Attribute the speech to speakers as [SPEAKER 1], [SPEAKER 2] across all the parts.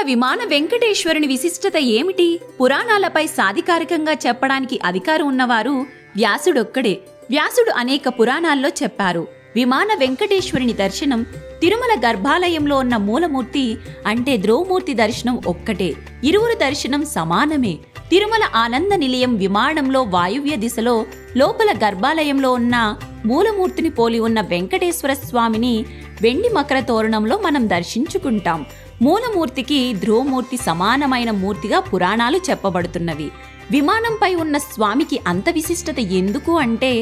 [SPEAKER 1] విమాన వెంకటేశ్వరుని విశిష్టత ఏమిటి? పురాణాలపై సాధికారికంగా చెప్పడానికి అధికారం ఉన్నవారు వ్యాసుడొక్కడే. వ్యాసుడు అనేక పురాణాల్లో చెప్పారు. విమాన వెంకటేశ్వరుని దర్శనం తిరుమల గర్భాలయంలో ఉన్న మూలమూర్తి అంటే ధ్రువమూర్తి దర్శనం ఒక్కటే. ఇరువురు దర్శనం సమానమే. తిరుమల ఆనంద నిలయం విమానంలో వాయువ్య దిశలో లోపల గర్భాలయంలో ఉన్న మూలమూర్తిని పోలి ఉన్న వెంకటేశ్వర స్వామిని వెండి మకర తోరణంలో మనం దర్శించుకుంటాం. మూలమూర్తికి ధ్రువమూర్తి సమానమైన మూర్తిగా పురాణాలు చెప్పబడుతున్నవి. విమానంపై ఉన్న స్వామికి అంత విశిష్టత ఎందుకు అంటే,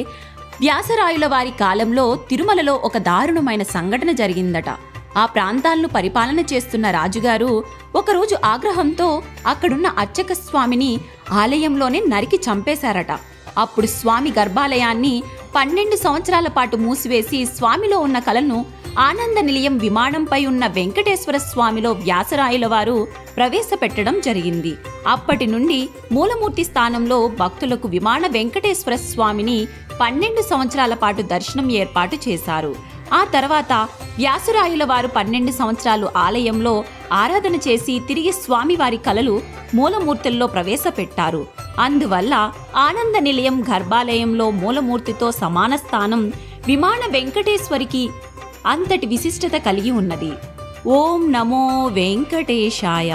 [SPEAKER 1] వ్యాసరాయుల వారి కాలంలో తిరుమలలో ఒక దారుణమైన సంఘటన జరిగిందట. ఆ ప్రాంతాలను పరిపాలన చేస్తున్న రాజుగారు ఒకరోజు ఆగ్రహంతో అక్కడున్న అర్చక స్వామిని ఆలయంలోనే నరికి చంపేశారట. అప్పుడు స్వామి గర్భాలయాన్ని 12 సంవత్సరాల పాటు మూసివేసి స్వామిలో ఉన్న కళను ఆనంద నిలయం విమానంపై ఉన్న వెంకటేశ్వర స్వామిలో వ్యాసరాయుల వారు ప్రవేశపెట్టడం జరిగింది. అప్పటి నుండి మూలమూర్తి స్థానంలో భక్తులకు విమాన వెంకటేశ్వర స్వామిని 12 సంవత్సరాల పాటు దర్శనం ఏర్పాటు చేశారు. ఆ తర్వాత వ్యాసరాయుల వారు 12 సంవత్సరాలు ఆలయంలో ఆరాధన చేసి తిరిగి స్వామివారి కలలు మూలమూర్తుల్లో ప్రవేశపెట్టారు. అందువల్ల ఆనంద నిలయం గర్భాలయంలో మూలమూర్తితో సమాన స్థానం విమాన వెంకటేశ్వరికి అంతటి విశిష్టత కలిగి ఉన్నది. ఓం నమో వెంకటేశాయ.